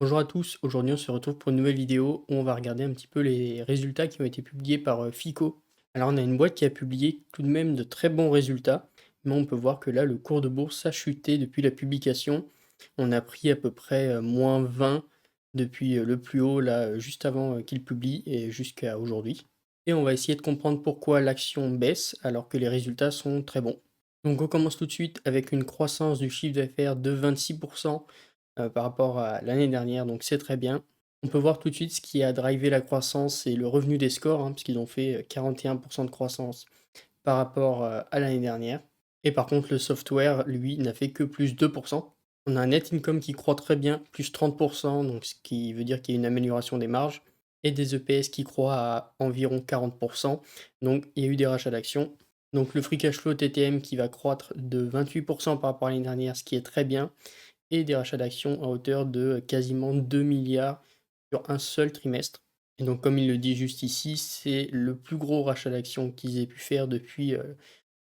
Bonjour à tous, aujourd'hui on se retrouve pour une nouvelle vidéo où on va regarder un petit peu les résultats qui ont été publiés par FICO. Alors on a une boîte qui a publié tout de même de très bons résultats, mais on peut voir que là le cours de bourse a chuté depuis la publication. On a pris à peu près moins 20 depuis le plus haut là juste avant qu'il publie et jusqu'à aujourd'hui. Et on va essayer de comprendre pourquoi l'action baisse alors que les résultats sont très bons. Donc on commence tout de suite avec une croissance du chiffre d'affaires de 26% par rapport à l'année dernière, donc c'est très bien. On peut voir tout de suite ce qui a drivé la croissance, c'est le revenu des scores, hein, puisqu'ils ont fait 41% de croissance par rapport à l'année dernière. Et par contre, le software, lui, n'a fait que plus 2%. On a un net income qui croît très bien, plus 30%, donc ce qui veut dire qu'il y a une amélioration des marges, et des EPS qui croient à environ 40%. Donc il y a eu des rachats d'actions. Donc le free cash flow TTM qui va croître de 28% par rapport à l'année dernière, ce qui est très bien et des rachats d'actions à hauteur de quasiment 2 milliards sur un seul trimestre. Et donc comme il le dit juste ici, c'est le plus gros rachat d'actions qu'ils aient pu faire depuis,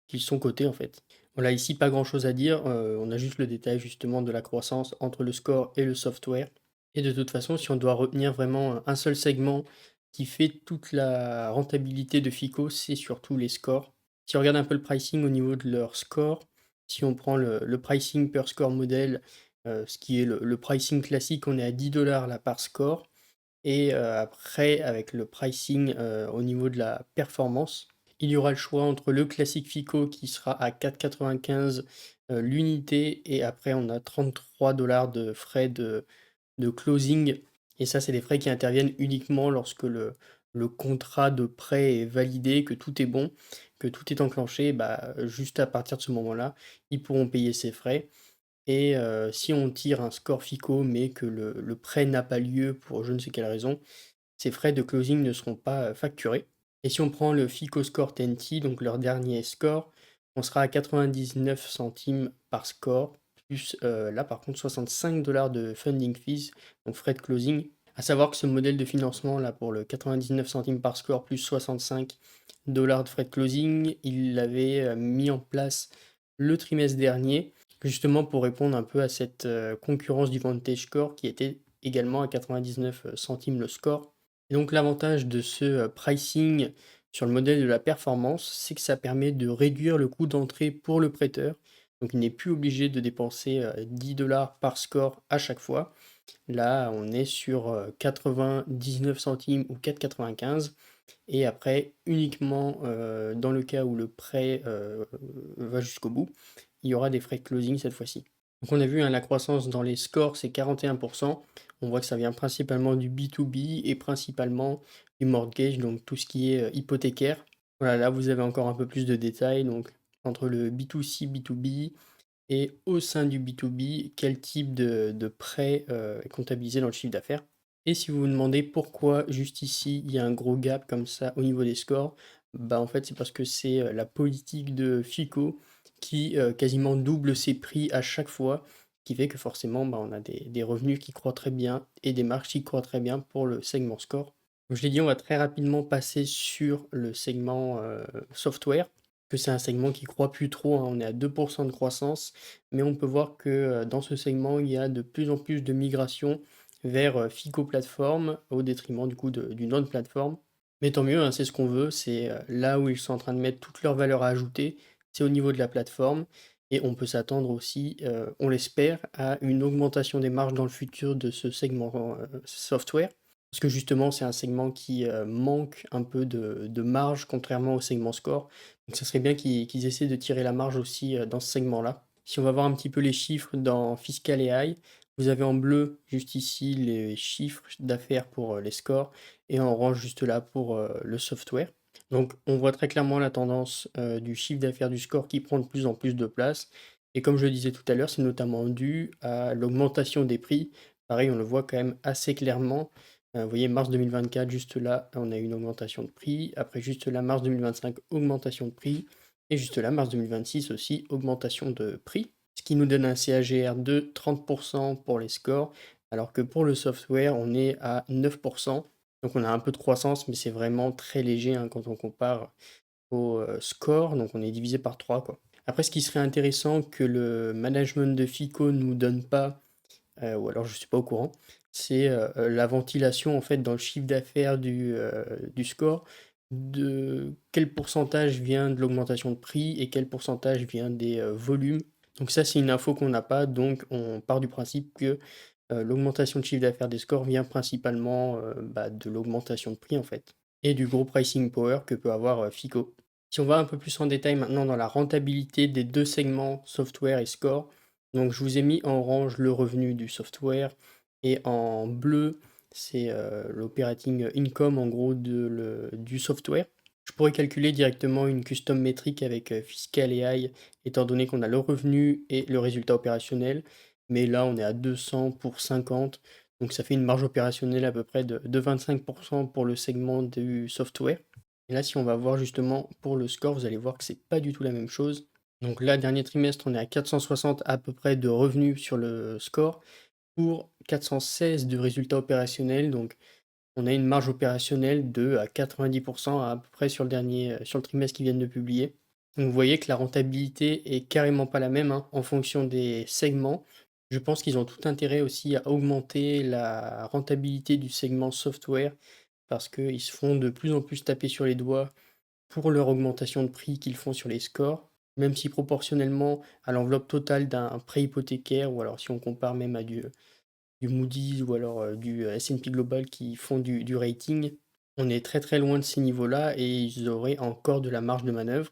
qu'ils sont cotés en fait. Voilà, ici pas grand chose à dire, on a juste le détail justement de la croissance entre le score et le software. Et de toute façon, si on doit retenir vraiment un seul segment qui fait toute la rentabilité de FICO, c'est surtout les scores. Si on regarde un peu le pricing au niveau de leur score, si on prend le pricing per score model, ce qui est le pricing classique, on est à 10 là par score. Et après avec le pricing, au niveau de la performance, il y aura le choix entre le classique FICO qui sera à 4,95 l'unité et après on a 33 de frais de closing et ça, c'est des frais qui interviennent uniquement lorsque le contrat de prêt est validé, que tout est bon, que tout est enclenché, bah, juste à partir de ce moment-là, ils pourront payer ces frais et si on tire un score FICO mais que le prêt n'a pas lieu pour je ne sais quelle raison, ces frais de closing ne seront pas, facturés. Et si on prend le FICO Score 10T, donc leur dernier score, on sera à 99 centimes par score, plus, là par contre 65 de funding fees, donc frais de closing. À savoir que ce modèle de financement là pour le 99 centimes par score plus 65 de frais de closing, il l'avait, mis en place le trimestre dernier, justement pour répondre un peu à cette, concurrence du Vantage Score qui était également à 99 centimes le score. Et donc l'avantage de ce, pricing sur le modèle de la performance, c'est que ça permet de réduire le coût d'entrée pour le prêteur. Donc il n'est plus obligé de dépenser, 10 par score à chaque fois. Là, on est sur, 99 centimes ou 4,95 et après uniquement, dans le cas où le prêt, va jusqu'au bout, il y aura des frais de closing cette fois-ci. Donc on a vu, hein, la croissance dans les scores, c'est 41%. On voit que ça vient principalement du B2B et principalement du mortgage, donc tout ce qui est, hypothécaire. Voilà, là vous avez encore un peu plus de détails, donc entre le B2C, B2B et au sein du B2B, quel type de prêt, est comptabilisé dans le chiffre d'affaires. Et si vous vous demandez pourquoi juste ici, il y a un gros gap comme ça au niveau des scores, bah, en fait, c'est parce que c'est, la politique de FICO qui, quasiment double ses prix à chaque fois, qui fait que forcément, bah, on a des revenus qui croient très bien et des marges qui croient très bien pour le segment score. Comme je l'ai dit, on va très rapidement passer sur le segment, software, que c'est un segment qui croît plus trop, hein. On est à 2 de croissance, mais on peut voir que, dans ce segment, il y a de plus en plus de migration vers, FICO Plateforme au détriment du coup d'une autre plateforme. Mais tant mieux, hein, c'est ce qu'on veut, c'est, là où ils sont en train de mettre toute leur valeur ajoutée, c'est au niveau de la plateforme et on peut s'attendre aussi, on l'espère, à une augmentation des marges dans le futur de ce segment, software. Parce que justement, c'est un segment qui, manque un peu de marge contrairement au segment score. Donc ça serait bien qu'ils essaient de tirer la marge aussi, dans ce segment-là. Si on va voir un petit peu les chiffres dans Fiscal AI, vous avez en bleu, juste ici, les chiffres d'affaires pour, les scores et en orange juste là pour, le software. Donc on voit très clairement la tendance, du chiffre d'affaires du score qui prend de plus en plus de place et comme je le disais tout à l'heure, c'est notamment dû à l'augmentation des prix. Pareil, on le voit quand même assez clairement. Vous voyez mars 2024 juste là, on a une augmentation de prix. Après juste là, mars 2025, augmentation de prix. Et juste là, mars 2026 aussi, augmentation de prix. Ce qui nous donne un CAGR de 30 pour les scores, alors que pour le software, on est à 9. Donc on a un peu de croissance, mais c'est vraiment très léger, hein, quand on compare au, score, donc on est divisé par 3 quoi. Après ce qui serait intéressant que le management de FICO ne nous donne pas, ou alors je suis pas au courant. C'est, la ventilation en fait dans le chiffre d'affaires du score, de quel pourcentage vient de l'augmentation de prix et quel pourcentage vient des, volumes. Donc ça, c'est une info qu'on n'a pas, donc on part du principe que, l'augmentation de chiffre d'affaires des scores vient principalement, de l'augmentation de prix en fait et du gros pricing power que peut avoir, FICO. Si on va un peu plus en détail maintenant dans la rentabilité des 2 segments software et score, donc je vous ai mis en orange le revenu du software et en bleu, c'est, l'operating income en gros du software. Je pourrais calculer directement une custom métrique avec, Fiscal AI étant donné qu'on a le revenu et le résultat opérationnel, mais là on est à 200 pour 50, donc ça fait une marge opérationnelle à peu près de 25 pour le segment du software. Et là, si on va voir justement pour le score, vous allez voir que c'est pas du tout la même chose. Donc là, dernier trimestre, on est à 460 à peu près de revenus sur le score pour 416 de résultats opérationnels. Donc on a une marge opérationnelle de à 90% à peu près sur le dernier, sur le trimestre qu'ils viennent de publier. Donc vous voyez que la rentabilité est carrément pas la même, hein, en fonction des segments. Je pense qu'ils ont tout intérêt aussi à augmenter la rentabilité du segment software parce qu'ils se font de plus en plus taper sur les doigts pour leur augmentation de prix qu'ils font sur les scores, même si proportionnellement à l'enveloppe totale d'un prêt hypothécaire, ou alors si on compare même à du Moody's ou alors du S&P Global qui font du rating, on est très très loin de ces niveaux-là et ils auraient encore de la marge de manœuvre,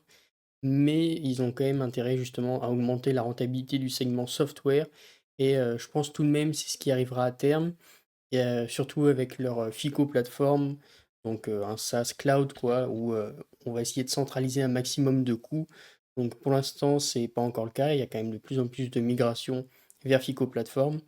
mais ils ont quand même intérêt justement à augmenter la rentabilité du segment software et je pense tout de même c'est ce qui arrivera à terme et surtout avec leur, FICO plateforme, donc un SaaS cloud quoi, où, on va essayer de centraliser un maximum de coûts. Donc pour l'instant, c'est pas encore le cas, il y a quand même de plus en plus de migration vers FICO plateforme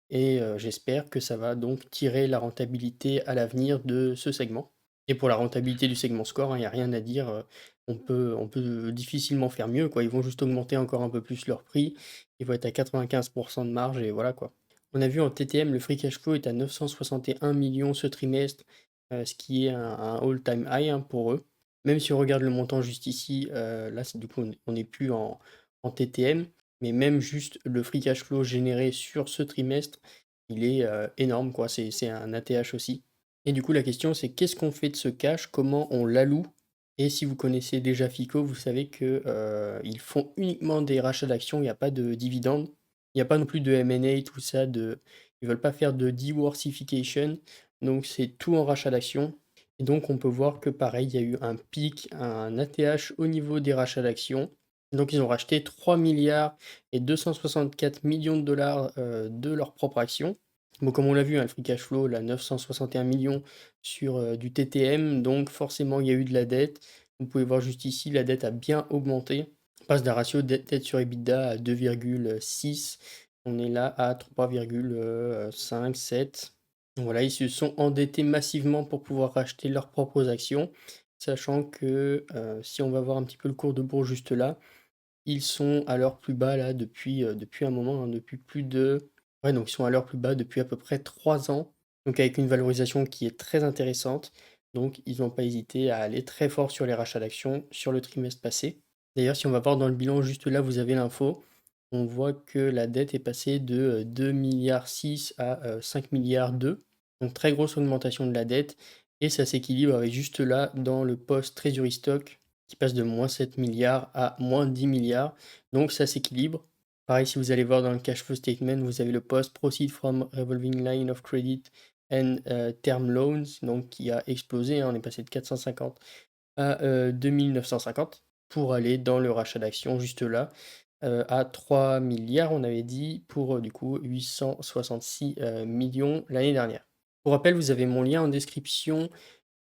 et j'espère que ça va donc tirer la rentabilité à l'avenir de ce segment. Et pour la rentabilité du segment score, hein, il y a rien à dire, on peut difficilement faire mieux quoi. Ils vont juste augmenter encore un peu plus leur prix, ils vont être à 95 de marge et voilà quoi. On a vu en TTM, le free cash flow est à 961 millions ce trimestre, ce qui est un all-time high, hein, pour eux. Même si on regarde le montant juste ici, là c'est du coup on est plus en TTM, mais même juste le free cash flow généré sur ce trimestre, il est, énorme quoi, c'est un ATH aussi. Et du coup la question c'est qu'est-ce qu'on fait de ce cash? Comment on l'alloue? Et si vous connaissez déjà Fico, vous savez que, ils font uniquement des rachats d'actions, il n'y a pas de dividendes. Il n'y a pas non plus de M&A, tout ça, ils veulent pas faire de diversification, donc c'est tout en rachat d'actions. Et donc on peut voir que pareil, il y a eu un pic, un ATH au niveau des rachats d'actions. Donc ils ont racheté 3,264 milliards de leurs propres actions. Bon, comme on l'a vu, hein, le free cash flow, là, 961 millions sur du TTM, donc forcément il y a eu de la dette. Vous pouvez voir juste ici, la dette a bien augmenté. On passe d'un ratio dette sur EBITDA à 2,6. On est là à 3,5-7. Voilà, ils se sont endettés massivement pour pouvoir racheter leurs propres actions, sachant que si on va voir un petit peu le cours de bourse juste là, ils sont à leur plus bas là depuis un moment, hein, depuis plus de ouais, donc ils sont à leur plus bas depuis à peu près 3 ans, donc avec une valorisation qui est très intéressante. Donc ils n'ont pas hésité à aller très fort sur les rachats d'actions sur le trimestre passé. D'ailleurs, si on va voir dans le bilan juste là, vous avez l'info. On voit que la dette est passée de, 2,6 milliards à, 5,2 milliards. Donc très grosse augmentation de la dette et ça s'équilibre avec juste là dans le post treasury stock qui passe de -7 milliards à -10 milliards. Donc ça s'équilibre. Pareil, si vous allez voir dans le cash flow statement, vous avez le post proceed from revolving line of credit and term loans, donc qui a explosé, hein. On est passé de 450 à 2 950 pour aller dans le rachat d'actions juste là, à 3 milliards, on avait dit, pour du coup 866 millions l'année dernière. Pour rappel, vous avez mon lien en description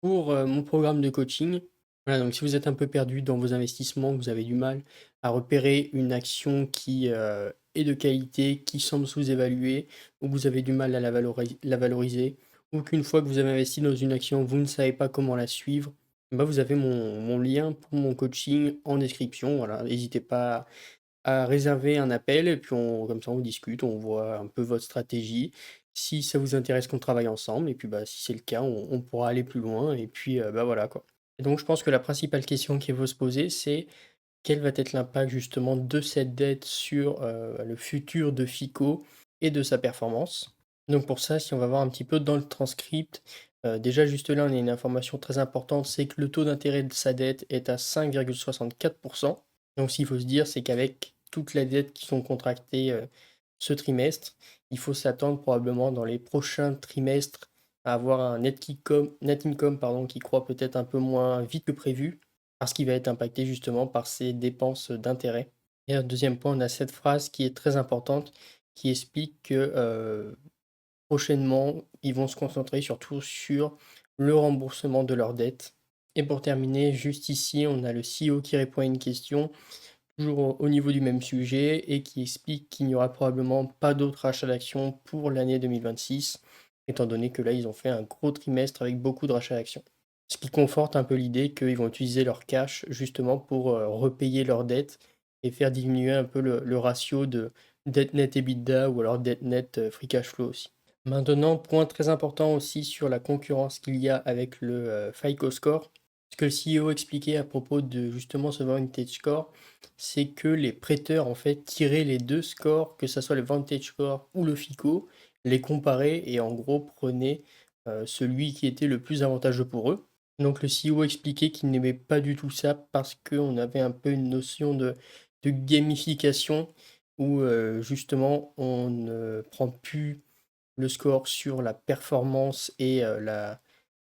pour, mon programme de coaching. Voilà, donc si vous êtes un peu perdu dans vos investissements, que vous avez du mal à repérer une action qui, est de qualité, qui semble sous-évaluée, ou que vous avez du mal à la valoriser, ou qu'une fois que vous avez investi dans une action, vous ne savez pas comment la suivre, bah, vous avez mon lien pour mon coaching en description. Voilà, n'hésitez pas à réserver un appel et puis comme ça on discute, on voit un peu votre stratégie. Si ça vous intéresse qu'on travaille ensemble et puis, bah, si c'est le cas, on pourra aller plus loin et puis, voilà quoi. Et donc je pense que la principale question qu'il faut se poser, c'est quel va être l'impact justement de cette dette sur, le futur de FICO? et de sa performance. Donc pour ça, si on va voir un petit peu dans le transcript, déjà juste là, on a une information très importante, c'est que le taux d'intérêt de sa dette est à 5,64. Donc ce qu'il faut se dire, c'est qu'avec toutes les dettes qui sont contractées, ce trimestre, il faut s'attendre probablement dans les prochains trimestres à avoir un net income pardon, qui croît peut-être un peu moins vite que prévu, parce qu'il va être impacté justement par ces dépenses d'intérêt. Et un deuxième point, on a cette phrase qui est très importante, qui explique que prochainement, ils vont se concentrer surtout sur le remboursement de leurs dettes. Et pour terminer, juste ici, on a le CEO qui répond à une question, toujours au niveau du même sujet, et qui explique qu'il n'y aura probablement pas d'autres achats d'actions pour l'année 2026, étant donné que là, ils ont fait un gros trimestre avec beaucoup de rachats d'actions. Ce qui conforte un peu l'idée qu'ils vont utiliser leur cash justement pour repayer leurs dettes et faire diminuer un peu le ratio de dette net EBITDA ou alors dette net free cash flow aussi. Maintenant, point très important aussi sur la concurrence qu'il y a avec le FICO Score. Ce que le CEO expliquait à propos de justement ce Vantage Score, c'est que les prêteurs en fait tiraient les deux scores, que ce soit le Vantage Score ou le FICO, les comparaient et en gros prenaient celui qui était le plus avantageux pour eux. Donc le CEO expliquait qu'il n'aimait pas du tout ça parce qu'on avait un peu une notion de gamification où justement on ne prend plus le score sur la performance et la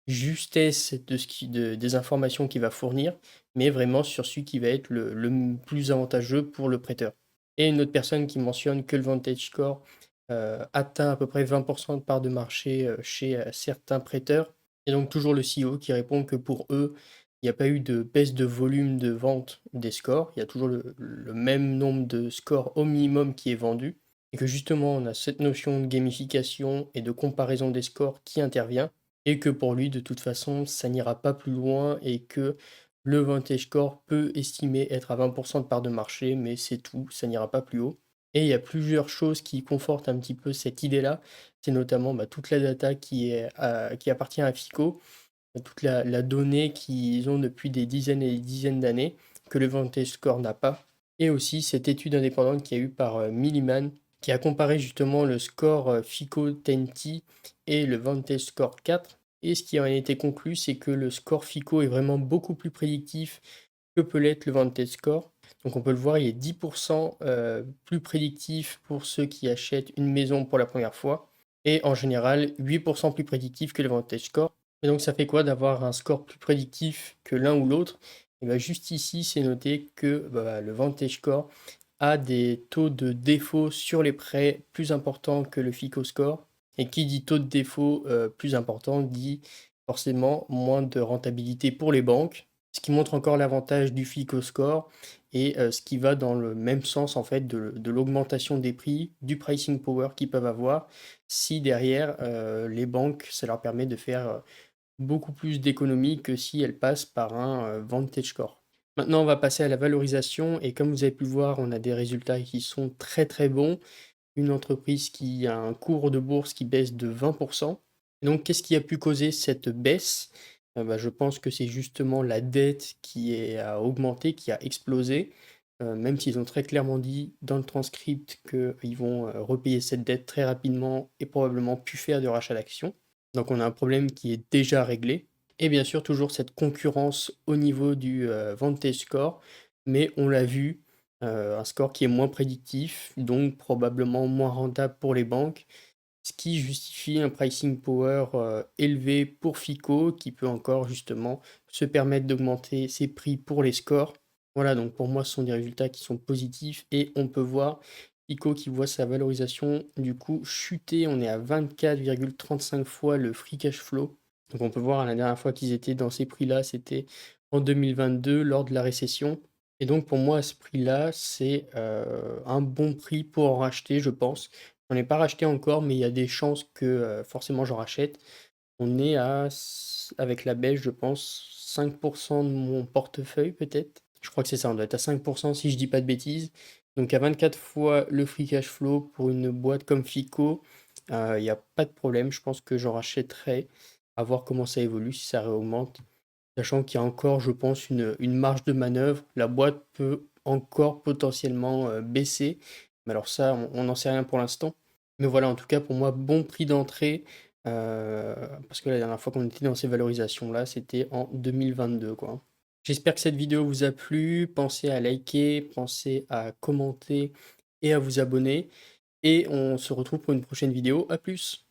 justesse des informations qu'il va fournir, mais vraiment sur celui qui va être le plus avantageux pour le prêteur. Et une autre personne qui mentionne que le Vantage Score atteint à peu près 20% de part de marché chez certains prêteurs. Et donc toujours le CEO qui répond que pour eux, il n'y a pas eu de baisse de volume de vente des scores. Il y a toujours le même nombre de scores au minimum qui est vendu. Et que justement, on a cette notion de gamification et de comparaison des scores qui intervient. Et que pour lui, de toute façon, ça n'ira pas plus loin et que le Vantage Score peut estimer être à 20% de part de marché, mais c'est tout, ça n'ira pas plus haut. Et il y a plusieurs choses qui confortent un petit peu cette idée-là. C'est notamment toute la data qui appartient à FICO, toute la donnée qu'ils ont depuis des dizaines et des dizaines d'années, que le Vantage Score n'a pas. Et aussi cette étude indépendante qui a eu par Milliman, qui a comparé justement le score FICO 10T et le Vantage Score 4. Et ce qui en a été conclu, c'est que le score FICO est vraiment beaucoup plus prédictif que peut l'être le Vantage Score. Donc on peut le voir, il est 10% plus prédictif pour ceux qui achètent une maison pour la première fois. Et en général, 8% plus prédictif que le Vantage Score. Et donc ça fait quoi d'avoir un score plus prédictif que l'un ou l'autre? Et bien juste ici, c'est noté que le Vantage Score a des taux de défaut sur les prêts plus importants que le FICO Score. Et qui dit taux de défaut plus important dit forcément moins de rentabilité pour les banques, ce qui montre encore l'avantage du FICO Score et ce qui va dans le même sens en fait de l'augmentation des prix, du pricing power qu'ils peuvent avoir si derrière les banques, ça leur permet de faire beaucoup plus d'économies que si elles passent par un Vantage Score. Maintenant, on va passer à la valorisation et comme vous avez pu le voir, on a des résultats qui sont très très bons. Une entreprise qui a un cours de bourse qui baisse de 20%. Et donc, qu'est-ce qui a pu causer cette baisse? Je pense que c'est justement la dette a augmenté, qui a explosé, même s'ils ont très clairement dit dans le transcript qu'ils vont repayer cette dette très rapidement et probablement plus faire de rachat d'actions. Donc on a un problème qui est déjà réglé. Et bien sûr, toujours cette concurrence au niveau du Vantage Score, mais on l'a vu, un score qui est moins prédictif, donc probablement moins rentable pour les banques, ce qui justifie un pricing power élevé pour FICO, qui peut encore justement se permettre d'augmenter ses prix pour les scores. Voilà, donc pour moi, ce sont des résultats qui sont positifs et on peut voir FICO qui voit sa valorisation du coup chuter. On est à 24,35 fois le free cash flow. Donc on peut voir la dernière fois qu'ils étaient dans ces prix-là, c'était en 2022 lors de la récession. Et donc pour moi, à ce prix-là, c'est un bon prix pour en racheter, je pense. J'en ai pas racheté encore, mais il y a des chances que forcément j'en rachète. On est avec la baisse, je pense, 5% de mon portefeuille peut-être. Je crois que c'est ça, on doit être à 5% si je dis pas de bêtises. Donc à 24 fois le free cash flow pour une boîte comme FICO, il n'y a pas de problème. Je pense que j'en rachèterai, à voir comment ça évolue, si ça réaugmente. Sachant qu'il y a encore, je pense, une marge de manœuvre. La boîte peut encore potentiellement baisser. Mais alors ça, on n'en sait rien pour l'instant. Mais voilà, en tout cas pour moi, bon prix d'entrée, parce que la dernière fois qu'on était dans ces valorisations-là, c'était en 2022, quoi. J'espère que cette vidéo vous a plu, pensez à liker, pensez à commenter et à vous abonner et on se retrouve pour une prochaine vidéo. À plus!